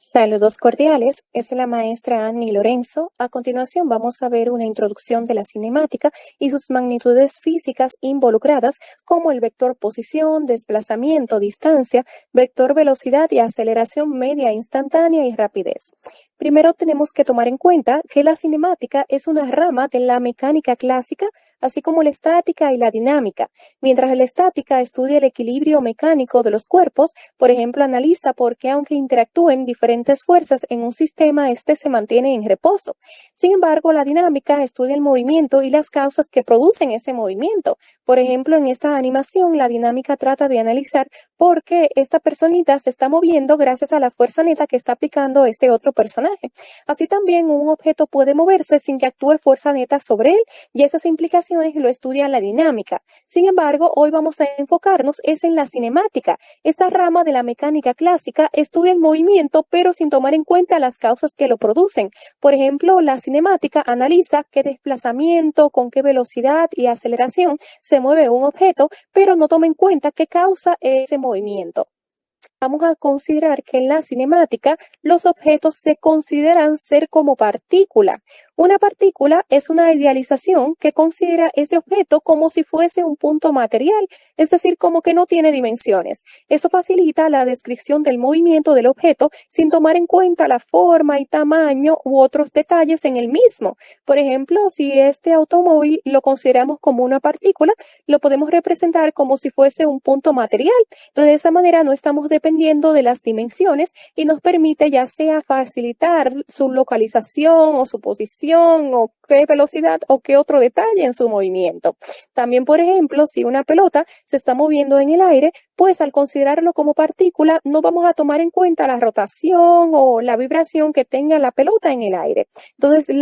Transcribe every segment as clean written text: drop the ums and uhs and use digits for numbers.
Saludos cordiales, es la maestra Annie Lorenzo. A continuación vamos a ver una introducción de la cinemática y sus magnitudes físicas involucradas como el vector posición, desplazamiento, distancia, vector velocidad y aceleración media instantánea y rapidez. Primero tenemos que tomar en cuenta que la cinemática es una rama de la mecánica clásica, así como la estática y la dinámica. Mientras la estática estudia el equilibrio mecánico de los cuerpos, por ejemplo, analiza por qué aunque interactúen diferentes fuerzas en un sistema, este se mantiene en reposo. Sin embargo, la dinámica estudia el movimiento y las causas que producen ese movimiento. Por ejemplo, en esta animación, la dinámica trata de analizar por qué esta personita se está moviendo gracias a la fuerza neta que está aplicando este otro personaje. Así también un objeto puede moverse sin que actúe fuerza neta sobre él, y esas implicaciones lo estudia la dinámica. Sin embargo, hoy vamos a enfocarnos en la cinemática. Esta rama de la mecánica clásica estudia el movimiento, pero sin tomar en cuenta las causas que lo producen. Por ejemplo, la cinemática analiza qué desplazamiento, con qué velocidad y aceleración se mueve un objeto, pero no toma en cuenta qué causa ese movimiento. Vamos a considerar que en la cinemática los objetos se consideran ser como partícula. Una partícula es una idealización que considera ese objeto como si fuese un punto material, es decir, como que no tiene dimensiones. Eso facilita la descripción del movimiento del objeto sin tomar en cuenta la forma y tamaño u otros detalles en el mismo. Por ejemplo, si este automóvil lo consideramos como una partícula, lo podemos representar como si fuese un punto material. Entonces, de esa manera no estamos dependiendo de las dimensiones y nos permite ya sea facilitar su localización o su posición o qué velocidad o qué otro detalle en su movimiento. También, por ejemplo, si una pelota se está moviendo en el aire, pues al considerarlo como partícula no vamos a tomar en cuenta la rotación o la vibración que tenga la pelota en el aire. Entonces,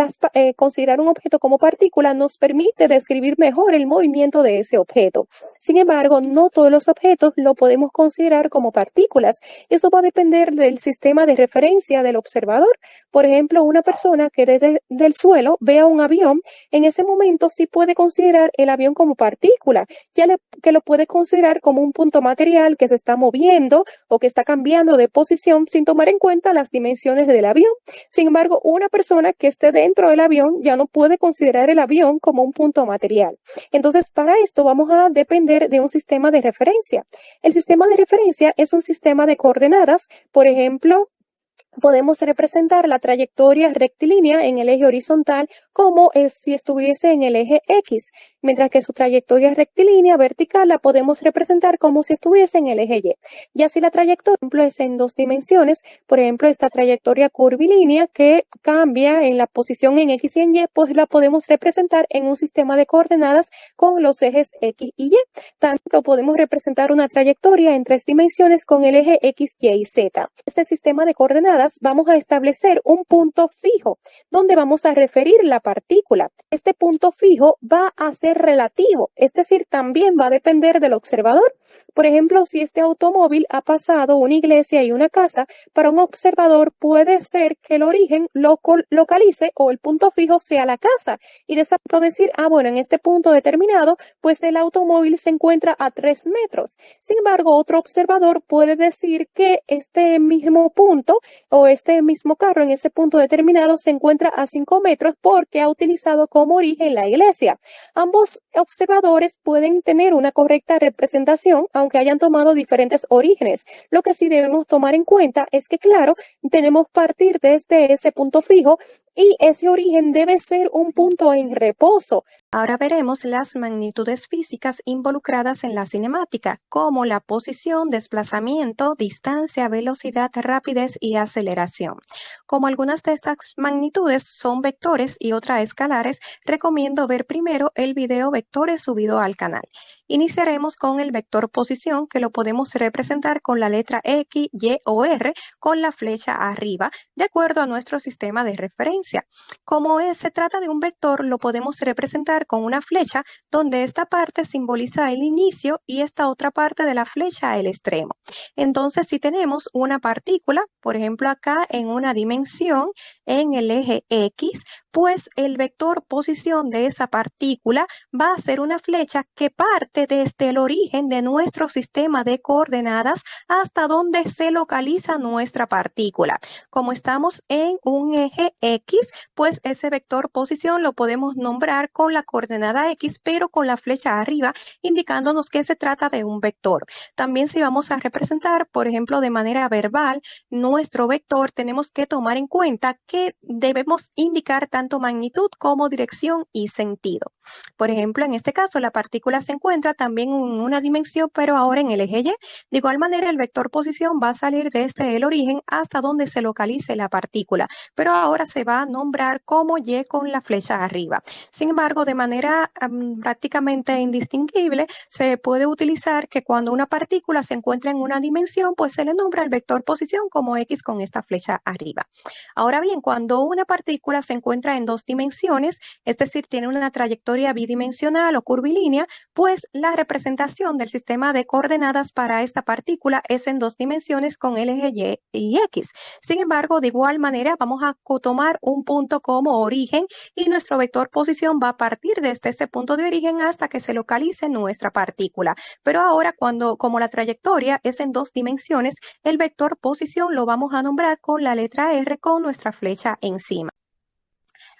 considerar un objeto como partícula nos permite describir mejor el movimiento de ese objeto. Sin embargo, no todos los objetos lo podemos considerar como partículas. Eso va a depender del sistema de referencia del observador. Por ejemplo, una persona que desde el suelo vea un avión, en ese momento sí puede considerar el avión como partícula, que lo puede considerar como un punto material que se está moviendo o que está cambiando de posición sin tomar en cuenta las dimensiones del avión. Sin embargo, una persona que esté dentro del avión ya no puede considerar el avión como un punto material. Entonces, para esto vamos a depender de un sistema de referencia. El sistema de referencia es un sistema de coordenadas. Por ejemplo, podemos representar la trayectoria rectilínea en el eje horizontal como si estuviese en el eje X, mientras que su trayectoria rectilínea vertical la podemos representar como si estuviese en el eje Y. Ya si la trayectoria, por ejemplo, es en dos dimensiones, por ejemplo, esta trayectoria curvilínea que cambia en la posición en X y en Y, pues la podemos representar en un sistema de coordenadas con los ejes X y Y. Tanto podemos representar una trayectoria en tres dimensiones con el eje X, Y y Z. Este sistema de coordenadas vamos a establecer un punto fijo donde vamos a referir la partícula. Este punto fijo va a ser relativo, es decir, también va a depender del observador. Por ejemplo, si este automóvil ha pasado una iglesia y una casa, para un observador puede ser que el origen lo localice o el punto fijo sea la casa y de esa decir, bueno, en este punto determinado, pues el automóvil se encuentra a 3 metros. Sin embargo, otro observador puede decir que este mismo punto o este mismo carro en ese punto determinado se encuentra a 5 metros porque ha utilizado como origen la iglesia. Ambos observadores pueden tener una correcta representación, aunque hayan tomado diferentes orígenes. Lo que sí debemos tomar en cuenta es que, claro, tenemos partir desde ese punto fijo y ese origen debe ser un punto en reposo. Ahora veremos las magnitudes físicas involucradas en la cinemática, como la posición, desplazamiento, distancia, velocidad, rapidez y aceleración. Como algunas de estas magnitudes son vectores y otras escalares, recomiendo ver primero el video vectores subido al canal. Iniciaremos con el vector posición, que lo podemos representar con la letra X, Y o R con la flecha arriba, de acuerdo a nuestro sistema de referencia. Como se trata de un vector, lo podemos representar con una flecha donde esta parte simboliza el inicio y esta otra parte de la flecha el extremo. Entonces, si tenemos una partícula, por ejemplo acá en una dimensión en el eje X, pues el vector posición de esa partícula va a ser una flecha que parte desde el origen de nuestro sistema de coordenadas hasta donde se localiza nuestra partícula. Como estamos en un eje X, pues ese vector posición lo podemos nombrar con la coordenada X, pero con la flecha arriba, indicándonos que se trata de un vector. También si vamos a representar, por ejemplo, de manera verbal, nuestro vector, tenemos que tomar en cuenta que debemos indicar tanto magnitud como dirección y sentido. Por ejemplo, en este caso, la partícula se encuentra también en una dimensión, pero ahora en el eje Y. De igual manera, el vector posición va a salir desde el origen hasta donde se localice la partícula, pero ahora se va a nombrar como Y con la flecha arriba. Sin embargo, de manera prácticamente indistinguible, se puede utilizar que cuando una partícula se encuentra en una dimensión, pues se le nombra el vector posición como X con esta flecha arriba. Ahora bien, cuando una partícula se encuentra en dos dimensiones, es decir, tiene una trayectoria bidimensional o curvilínea, pues la representación del sistema de coordenadas para esta partícula es en dos dimensiones con el eje Y y X. Sin embargo, de igual manera, vamos a tomar un punto como origen y nuestro vector posición va a partir desde ese punto de origen hasta que se localice nuestra partícula. Pero ahora, como la trayectoria es en dos dimensiones, el vector posición lo vamos a nombrar con la letra R con nuestra flecha encima.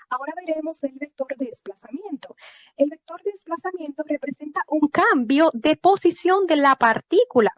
Ahora veremos el vector de desplazamiento. El vector de desplazamiento representa un cambio de posición de la partícula.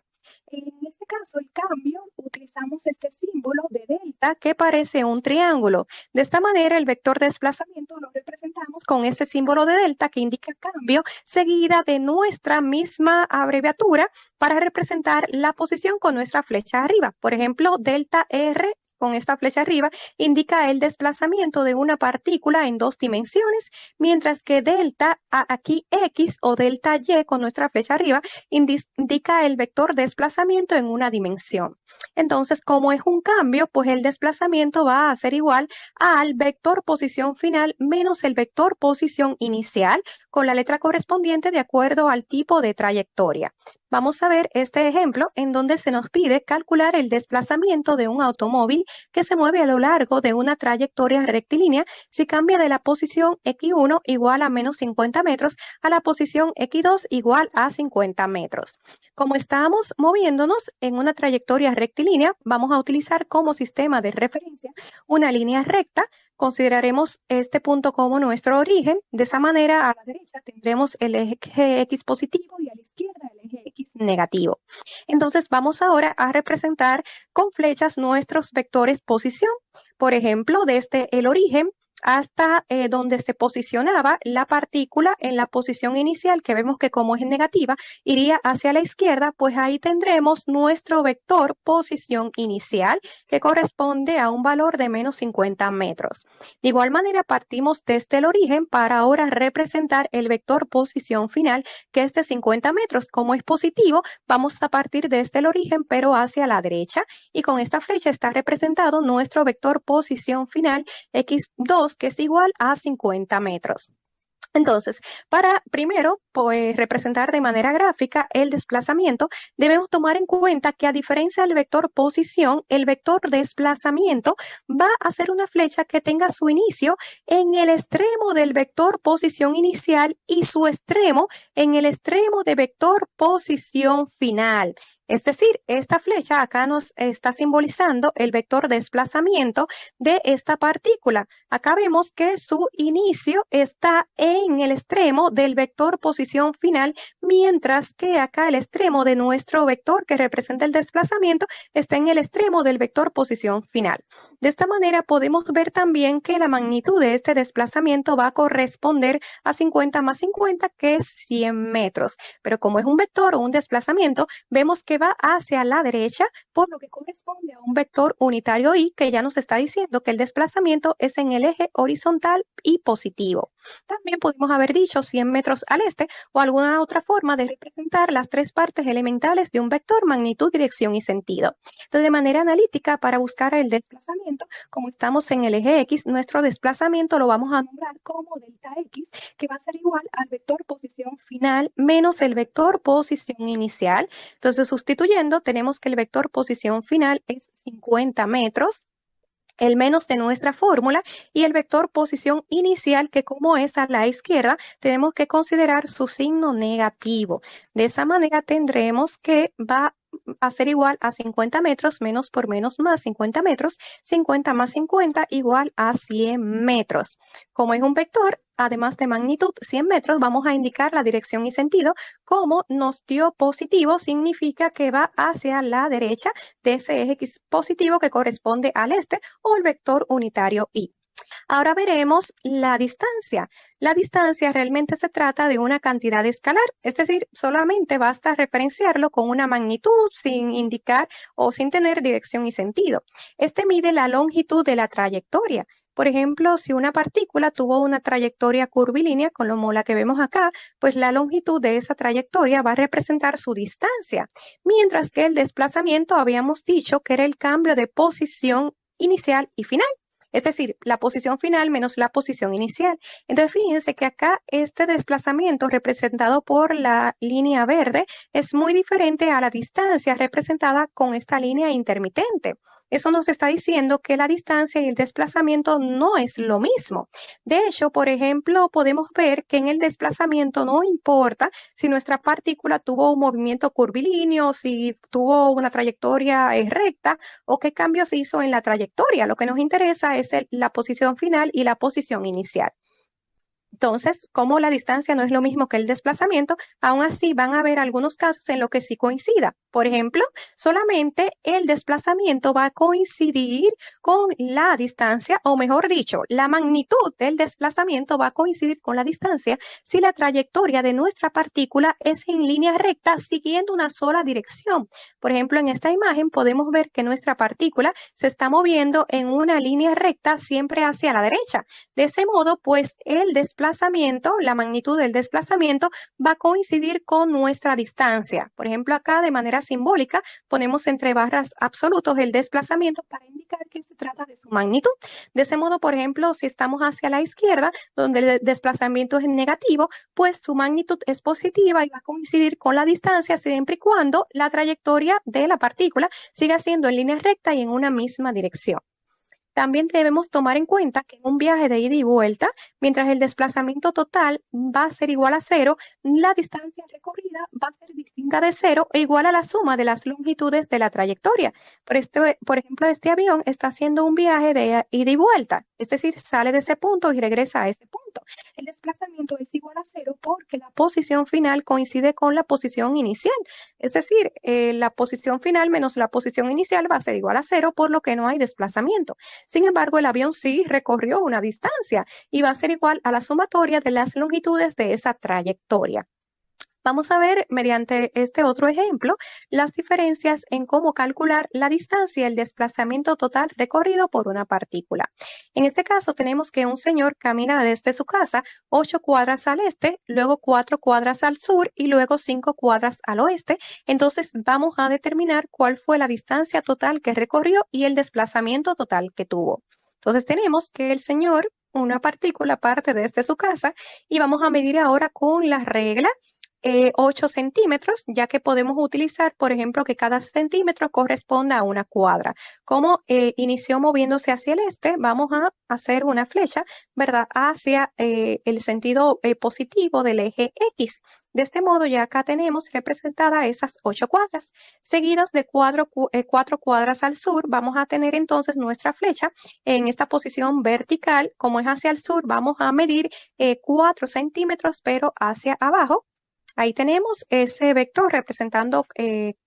En este caso, el cambio, utilizamos este símbolo de delta que parece un triángulo. De esta manera, el vector de desplazamiento lo representamos con ese símbolo de delta que indica cambio, seguida de nuestra misma abreviatura para representar la posición con nuestra flecha arriba. Por ejemplo, delta R con esta flecha arriba indica el desplazamiento de una partícula en dos dimensiones, mientras que delta, aquí X o delta Y con nuestra flecha arriba, indica el vector de desplazamiento en una dimensión. Entonces, como es un cambio, pues el desplazamiento va a ser igual al vector posición final menos el vector posición inicial, con la letra correspondiente de acuerdo al tipo de trayectoria. Vamos a ver este ejemplo en donde se nos pide calcular el desplazamiento de un automóvil que se mueve a lo largo de una trayectoria rectilínea si cambia de la posición X1 igual a menos 50 metros a la posición X2 igual a 50 metros. Como estamos moviéndonos en una trayectoria rectilínea, vamos a utilizar como sistema de referencia una línea recta. Consideraremos este punto como nuestro origen. De esa manera, a la derecha tendremos el eje X positivo y a la izquierda el eje X negativo. Entonces, vamos ahora a representar con flechas nuestros vectores posición. Por ejemplo, desde el origen hasta donde se posicionaba la partícula en la posición inicial, que vemos que como es negativa, iría hacia la izquierda, pues ahí tendremos nuestro vector posición inicial, que corresponde a un valor de menos 50 metros. De igual manera, partimos desde el origen para ahora representar el vector posición final, que es de 50 metros. Como es positivo, vamos a partir desde el origen, pero hacia la derecha, y con esta flecha está representado nuestro vector posición final, X2, que es igual a 50 metros. Entonces, para primero pues, representar de manera gráfica el desplazamiento, debemos tomar en cuenta que a diferencia del vector posición, el vector desplazamiento va a ser una flecha que tenga su inicio en el extremo del vector posición inicial y su extremo en el extremo de vector posición final. Es decir, esta flecha acá nos está simbolizando el vector desplazamiento de esta partícula. Acá vemos que su inicio está en el extremo del vector posición final, mientras que acá el extremo de nuestro vector que representa el desplazamiento está en el extremo del vector posición final. De esta manera podemos ver también que la magnitud de este desplazamiento va a corresponder a 50 más 50, que es 100 metros. Pero como es un vector o un desplazamiento, vemos que va hacia la derecha, por lo que corresponde a un vector unitario Y, que ya nos está diciendo que el desplazamiento es en el eje horizontal y positivo. También pudimos haber dicho 100 metros al este o alguna otra forma de representar las tres partes elementales de un vector: magnitud, dirección y sentido. Entonces, de manera analítica, para buscar el desplazamiento, como estamos en el eje X, nuestro desplazamiento lo vamos a nombrar como delta X, que va a ser igual al vector posición final menos el vector posición inicial. Entonces, sustituyendo, tenemos que el vector posición final es 50 metros el menos de nuestra fórmula y el vector posición inicial, que como es a la izquierda, tenemos que considerar su signo negativo. De esa manera tendremos que va a ser igual a 50 metros, menos por menos más 50 metros, 50 más 50 igual a 100 metros. Como es un vector, además de magnitud 100 metros, vamos a indicar la dirección y sentido. Como nos dio positivo, significa que va hacia la derecha de ese eje positivo que corresponde al este, o el vector unitario y. Ahora veremos la distancia. La distancia realmente se trata de una cantidad escalar, es decir, solamente basta referenciarlo con una magnitud sin indicar o sin tener dirección y sentido. Este mide la longitud de la trayectoria. Por ejemplo, si una partícula tuvo una trayectoria curvilínea, como la que vemos acá, pues la longitud de esa trayectoria va a representar su distancia, mientras que el desplazamiento habíamos dicho que era el cambio de posición inicial y final. Es decir, la posición final menos la posición inicial. Entonces, fíjense que acá este desplazamiento representado por la línea verde es muy diferente a la distancia representada con esta línea intermitente. Eso nos está diciendo que la distancia y el desplazamiento no es lo mismo. De hecho, por ejemplo, podemos ver que en el desplazamiento no importa si nuestra partícula tuvo un movimiento curvilíneo, si tuvo una trayectoria recta o qué cambios hizo en la trayectoria. Lo que nos interesa es la posición final y la posición inicial. Entonces, como la distancia no es lo mismo que el desplazamiento, aún así van a haber algunos casos en los que sí coincida. Por ejemplo, solamente el desplazamiento va a coincidir con la distancia, o mejor dicho, la magnitud del desplazamiento va a coincidir con la distancia si la trayectoria de nuestra partícula es en línea recta siguiendo una sola dirección. Por ejemplo, en esta imagen podemos ver que nuestra partícula se está moviendo en una línea recta siempre hacia la derecha. De ese modo, pues el desplazamiento, la magnitud del desplazamiento va a coincidir con nuestra distancia. Por ejemplo, acá de manera simbólica ponemos entre barras absolutos el desplazamiento para indicar que se trata de su magnitud. De ese modo, por ejemplo, si estamos hacia la izquierda, donde el desplazamiento es negativo, pues su magnitud es positiva y va a coincidir con la distancia siempre y cuando la trayectoria de la partícula siga siendo en línea recta y en una misma dirección. También debemos tomar en cuenta que en un viaje de ida y vuelta, mientras el desplazamiento total va a ser igual a 0, la distancia recorrida va a ser distinta de 0 e igual a la suma de las longitudes de la trayectoria. Por ejemplo, este avión está haciendo un viaje de ida y vuelta, es decir, sale de ese punto y regresa a ese punto. El desplazamiento es igual a 0 porque la posición final coincide con la posición inicial. Es decir, la posición final menos la posición inicial va a ser igual a 0, por lo que no hay desplazamiento. Sin embargo, el avión sí recorrió una distancia y va a ser igual a la sumatoria de las longitudes de esa trayectoria. Vamos a ver, mediante este otro ejemplo, las diferencias en cómo calcular la distancia y el desplazamiento total recorrido por una partícula. En este caso, tenemos que un señor camina desde su casa 8 cuadras al este, luego 4 cuadras al sur y luego 5 cuadras al oeste. Entonces, vamos a determinar cuál fue la distancia total que recorrió y el desplazamiento total que tuvo. Entonces, tenemos que el señor, una partícula, parte desde su casa y vamos a medir ahora con la regla 8 centímetros, ya que podemos utilizar, por ejemplo, que cada centímetro corresponda a una cuadra. Como inició moviéndose hacia el este, vamos a hacer una flecha, ¿verdad?, hacia el sentido positivo del eje X. De este modo, ya acá tenemos representadas esas 8 cuadras. Seguidas de 4 cuadras al sur, vamos a tener entonces nuestra flecha en esta posición vertical. Como es hacia el sur, vamos a medir 4 centímetros, pero hacia abajo. Ahí tenemos ese vector representando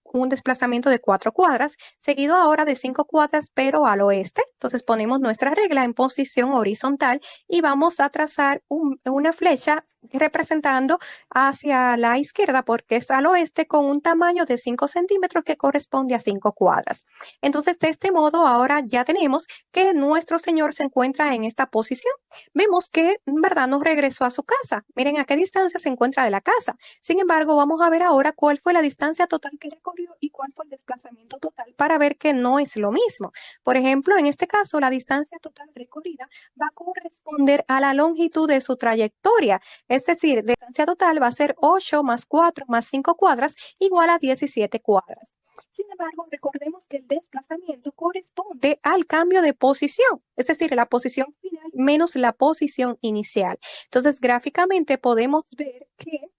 un desplazamiento de 4 cuadras, seguido ahora de 5 cuadras, pero al oeste. Entonces ponemos nuestra regla en posición horizontal y vamos a trazar una flecha representando hacia la izquierda porque es al oeste con un tamaño de 5 centímetros que corresponde a 5 cuadras. Entonces, de este modo, ahora ya tenemos que nuestro señor se encuentra en esta posición. Vemos que, en verdad, no regresó a su casa. Miren a qué distancia se encuentra de la casa. Sin embargo, vamos a ver ahora cuál fue la distancia total que recorrió y cuál fue el desplazamiento total para ver que no es lo mismo. Por ejemplo, en este caso, la distancia total recorrida va a corresponder a la longitud de su trayectoria. Es decir, la distancia total va a ser 8 más 4 más 5 cuadras igual a 17 cuadras. Sin embargo, recordemos que el desplazamiento corresponde al cambio de posición, es decir, la posición final menos la posición inicial. Entonces, gráficamente podemos ver que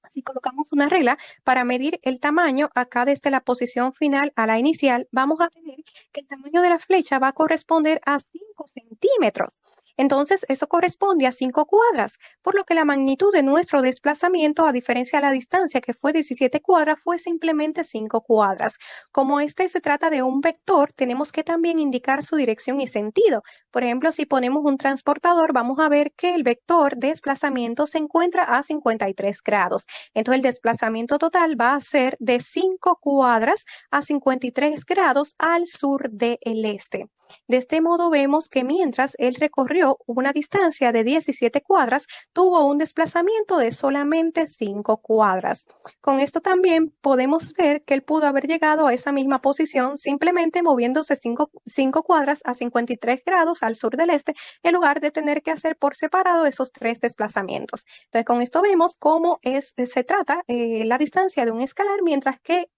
si colocamos una regla para medir el tamaño acá desde la posición final a la inicial, vamos a tener que el tamaño de la flecha va a corresponder a 5 centímetros. Entonces, eso corresponde a 5 cuadras, por lo que la magnitud de nuestro desplazamiento, a diferencia de la distancia que fue 17 cuadras, fue simplemente 5 cuadras. Como este se trata de un vector, tenemos que también indicar su dirección y sentido. Por ejemplo, si ponemos un transportador, vamos a ver que el vector de desplazamiento se encuentra a 53 grados. Entonces, el desplazamiento total va a ser de 5 cuadras a 53 grados al sur del este. De este modo vemos que mientras él recorrió una distancia de 17 cuadras, tuvo un desplazamiento de solamente 5 cuadras. Con esto también podemos ver que él pudo haber llegado a esa misma posición simplemente moviéndose 5 cuadras a 53 grados al sur del este, en lugar de tener que hacer por separado esos 3 desplazamientos. Entonces, con esto vemos cómo se trata la distancia de un escalar, mientras que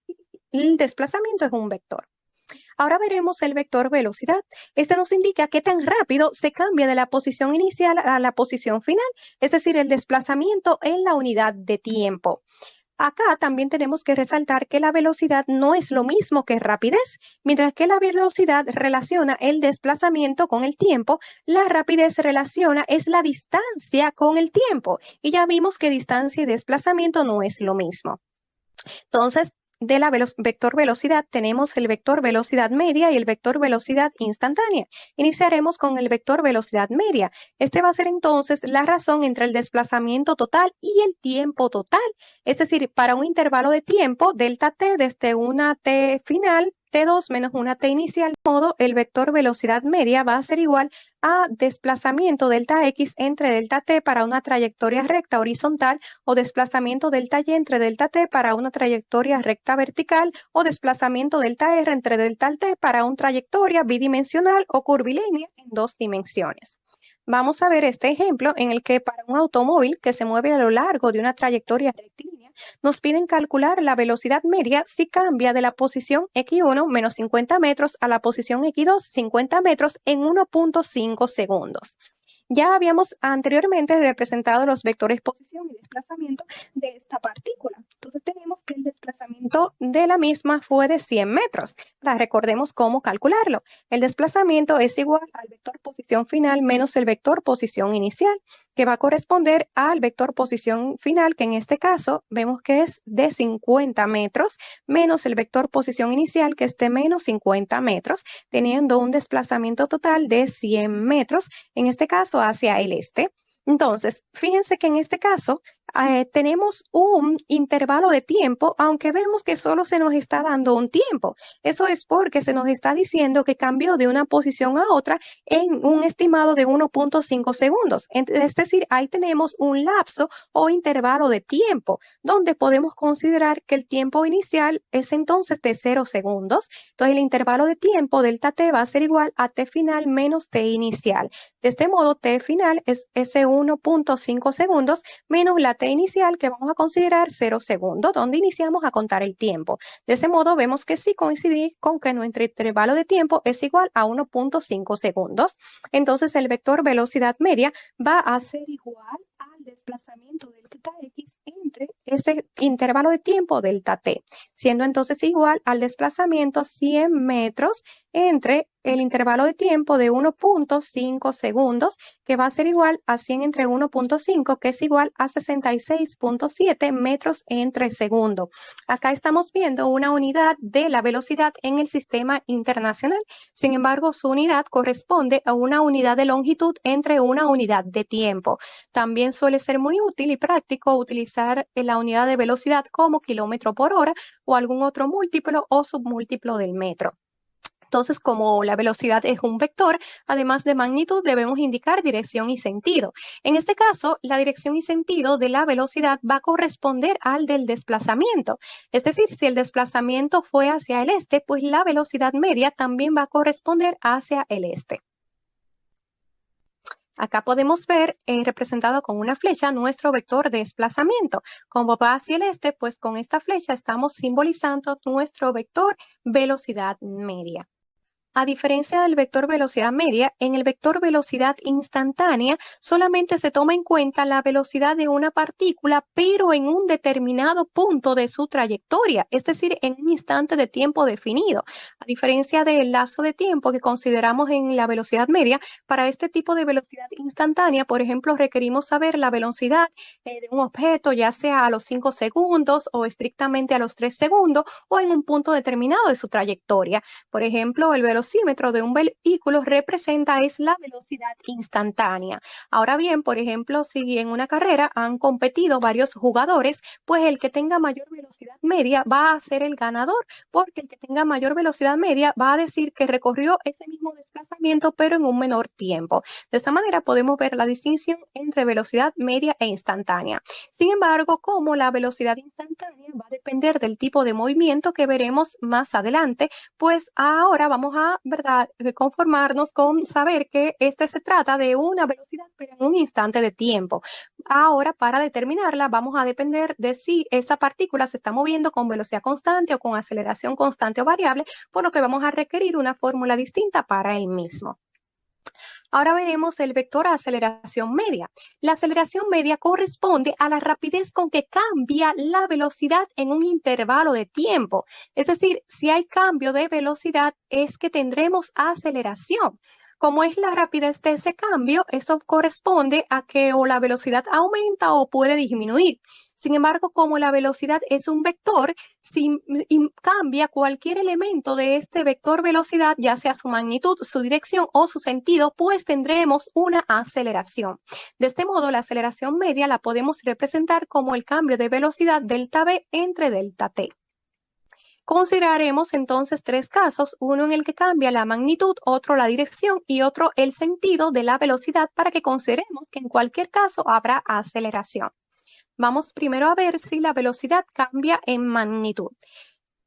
el desplazamiento es un vector. Ahora veremos el vector velocidad. Este nos indica qué tan rápido se cambia de la posición inicial a la posición final, es decir, el desplazamiento en la unidad de tiempo. Acá también tenemos que resaltar que la velocidad no es lo mismo que rapidez. Mientras que la velocidad relaciona el desplazamiento con el tiempo, la rapidez relaciona es la distancia con el tiempo. Y ya vimos que distancia y desplazamiento no es lo mismo. Entonces, de la vector velocidad tenemos el vector velocidad media y el vector velocidad instantánea. Iniciaremos con el vector velocidad media. Este va a ser entonces la razón entre el desplazamiento total y el tiempo total. Es decir, para un intervalo de tiempo, delta t desde una t final, t2 menos una t inicial, de modo el vector velocidad media va a ser igual a desplazamiento delta x entre delta t para una trayectoria recta horizontal, o desplazamiento delta y entre delta t para una trayectoria recta vertical, o desplazamiento delta r entre delta t para una trayectoria bidimensional o curvilínea en 2 dimensiones. Vamos a ver este ejemplo en el que para un automóvil que se mueve a lo largo de una trayectoria rectilínea, nos piden calcular la velocidad media si cambia de la posición X1 menos 50 metros a la posición X2 50 metros en 1.5 segundos. Ya habíamos anteriormente representado los vectores posición y desplazamiento de esta partícula. Entonces tenemos que el desplazamiento de la misma fue de 100 metros. Recordemos cómo calcularlo. El desplazamiento es igual al vector posición final menos el vector posición inicial, que va a corresponder al vector posición final, que en este caso vemos que es de 50 metros, menos el vector posición inicial, que es de menos 50 metros, teniendo un desplazamiento total de 100 metros, en este caso hacia el este. Entonces, fíjense que en este caso tenemos un intervalo de tiempo, aunque vemos que solo se nos está dando un tiempo. Eso es porque se nos está diciendo que cambió de una posición a otra en un estimado de 1.5 segundos. Es decir, ahí tenemos un lapso o intervalo de tiempo, donde podemos considerar que el tiempo inicial es entonces de 0 segundos. Entonces, el intervalo de tiempo delta t va a ser igual a t final menos t inicial. De este modo, t final es ese 1.5 segundos menos la t inicial, que vamos a considerar 0 segundos, donde iniciamos a contar el tiempo. De ese modo, vemos que sí coincide con que nuestro intervalo de tiempo es igual a 1.5 segundos. Entonces, el vector velocidad media va a ser igual al desplazamiento delta x entre ese intervalo de tiempo delta t, siendo entonces igual al desplazamiento 100 metros entre el intervalo de tiempo de 1.5 segundos, que va a ser igual a 100 entre 1.5, que es igual a 66.7 metros entre segundo. Acá estamos viendo una unidad de la velocidad en el sistema internacional. Sin embargo, su unidad corresponde a una unidad de longitud entre una unidad de tiempo. También suele ser muy útil y práctico utilizar la unidad de velocidad como kilómetro por hora o algún otro múltiplo o submúltiplo del metro. Entonces, como la velocidad es un vector, además de magnitud, debemos indicar dirección y sentido. En este caso, la dirección y sentido de la velocidad va a corresponder al del desplazamiento. Es decir, si el desplazamiento fue hacia el este, pues la velocidad media también va a corresponder hacia el este. Acá podemos ver representado con una flecha nuestro vector de desplazamiento. Como va hacia el este, pues con esta flecha estamos simbolizando nuestro vector velocidad media. A diferencia del vector velocidad media, en el vector velocidad instantánea solamente se toma en cuenta la velocidad de una partícula, pero en un determinado punto de su trayectoria, es decir, en un instante de tiempo definido. A diferencia del lapso de tiempo que consideramos en la velocidad media, para este tipo de velocidad instantánea, por ejemplo, requerimos saber la velocidad de un objeto, ya sea a los 5 segundos o estrictamente a los 3 segundos o en un punto determinado de su trayectoria. Por ejemplo, el velocímetro de un vehículo representa es la velocidad instantánea. Ahora bien, por ejemplo, si en una carrera han competido varios jugadores, pues el que tenga mayor velocidad media va a ser el ganador, porque el que tenga mayor velocidad media va a decir que recorrió ese mismo desplazamiento, pero en un menor tiempo. De esa manera podemos ver la distinción entre velocidad media e instantánea. Sin embargo, como la velocidad instantánea va a depender del tipo de movimiento que veremos más adelante, pues ahora vamos a, ¿verdad?, conformarnos con saber que se trata de una velocidad, pero en un instante de tiempo. Ahora, para determinarla, vamos a depender de si esa partícula se está moviendo con velocidad constante o con aceleración constante o variable, por lo que vamos a requerir una fórmula distinta para el mismo. Ahora veremos el vector aceleración media. La aceleración media corresponde a la rapidez con que cambia la velocidad en un intervalo de tiempo. Es decir, si hay cambio de velocidad es que tendremos aceleración. Como es la rapidez de ese cambio, eso corresponde a que o la velocidad aumenta o puede disminuir. Sin embargo, como la velocidad es un vector, si cambia cualquier elemento de este vector velocidad, ya sea su magnitud, su dirección o su sentido, pues tendremos una aceleración. De este modo, la aceleración media la podemos representar como el cambio de velocidad delta V entre delta T. Consideraremos entonces tres casos, uno en el que cambia la magnitud, otro la dirección y otro el sentido de la velocidad, para que consideremos que en cualquier caso habrá aceleración. Vamos primero a ver si la velocidad cambia en magnitud.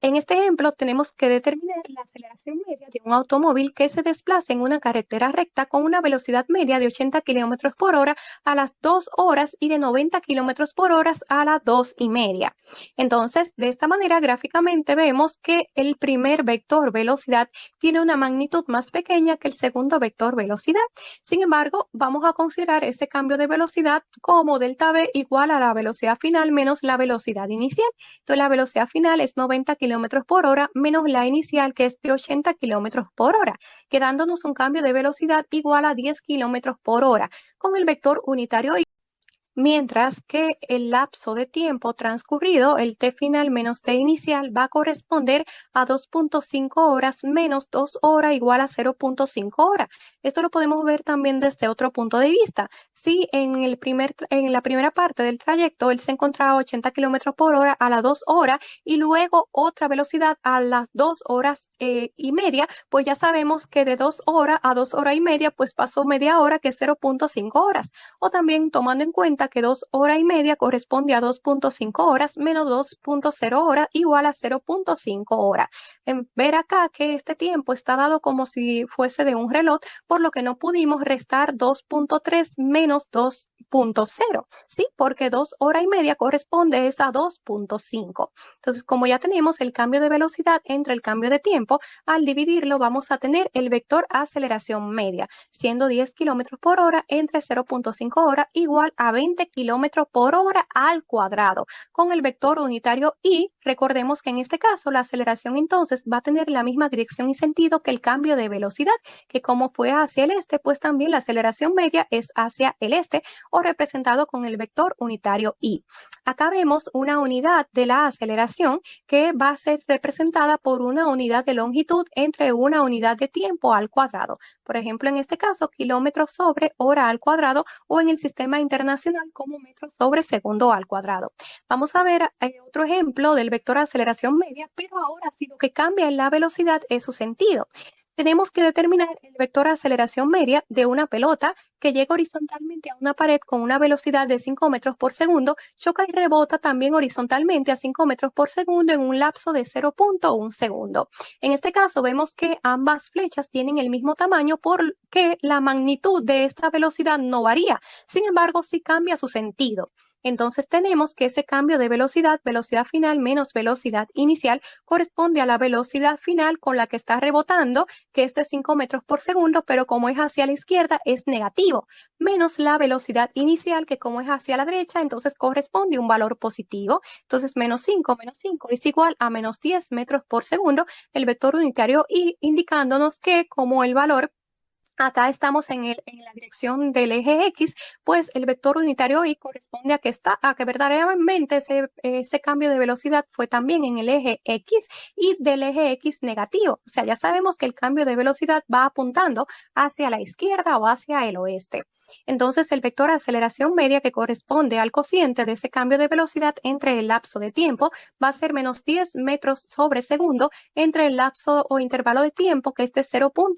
En este ejemplo tenemos que determinar la aceleración media de un automóvil que se desplaza en una carretera recta con una velocidad media de 80 km por hora a las 2 horas y de 90 km por hora a las 2:30. Entonces, de esta manera gráficamente vemos que el primer vector velocidad tiene una magnitud más pequeña que el segundo vector velocidad. Sin embargo, vamos a considerar ese cambio de velocidad como delta V igual a la velocidad final menos la velocidad inicial. Entonces, la velocidad final es 90 km por hora menos la inicial, que es de 80 km por hora, quedándonos un cambio de velocidad igual a 10 km por hora con el vector unitario y mientras que el lapso de tiempo transcurrido, el t final menos t inicial, va a corresponder a 2.5 horas menos 2 horas igual a 0.5 horas. Esto lo podemos ver también desde otro punto de vista. Si en la primera parte del trayecto él se encontraba a 80 km por hora a las 2 horas y luego otra velocidad a las 2 horas y media, pues ya sabemos que de 2 horas a 2 horas y media pues pasó media hora, que es 0.5 horas. O también tomando en cuenta que 2 horas y media corresponde a 2.5 horas menos 2.0 horas igual a 0.5 horas. Ver acá que este tiempo está dado como si fuese de un reloj, por lo que no pudimos restar 2.3 menos 2.0, ¿sí? Porque 2 horas y media corresponde a 2.5. Entonces, como ya tenemos el cambio de velocidad entre el cambio de tiempo, al dividirlo vamos a tener el vector aceleración media, siendo 10 km por hora entre 0.5 horas igual a 20 km por hora al cuadrado, con el vector unitario y recordemos que en este caso la aceleración entonces va a tener la misma dirección y sentido que el cambio de velocidad, que como fue hacia el este, pues también la aceleración media es hacia el este, o o representado con el vector unitario y. Acá vemos una unidad de la aceleración que va a ser representada por una unidad de longitud entre una unidad de tiempo al cuadrado. Por ejemplo, en este caso, kilómetros sobre hora al cuadrado, o en el sistema internacional como metros sobre segundo al cuadrado. Vamos a ver otro ejemplo del vector aceleración media, pero ahora sí lo que cambia en la velocidad es su sentido. Tenemos que determinar el vector aceleración media de una pelota que llega horizontalmente a una pared con una velocidad de 5 metros por segundo, choca y rebota también horizontalmente a 5 metros por segundo en un lapso de 0.1 segundo. En este caso vemos que ambas flechas tienen el mismo tamaño porque la magnitud de esta velocidad no varía. Sin embargo, sí cambia su sentido. Entonces tenemos que ese cambio de velocidad final menos velocidad inicial, corresponde a la velocidad final con la que está rebotando, que es de 5 metros por segundo, pero como es hacia la izquierda es negativo, menos la velocidad inicial, que como es hacia la derecha, entonces corresponde a un valor positivo. Entonces menos 5 es igual a menos 10 metros por segundo, el vector unitario y, indicándonos que como el valor acá estamos en la dirección del eje X, pues el vector unitario Y corresponde a que verdaderamente ese cambio de velocidad fue también en el eje X y del eje X negativo. O sea, ya sabemos que el cambio de velocidad va apuntando hacia la izquierda o hacia el oeste. Entonces, el vector aceleración media, que corresponde al cociente de ese cambio de velocidad entre el lapso de tiempo, va a ser menos 10 metros sobre segundo entre el lapso o intervalo de tiempo, que es de 0.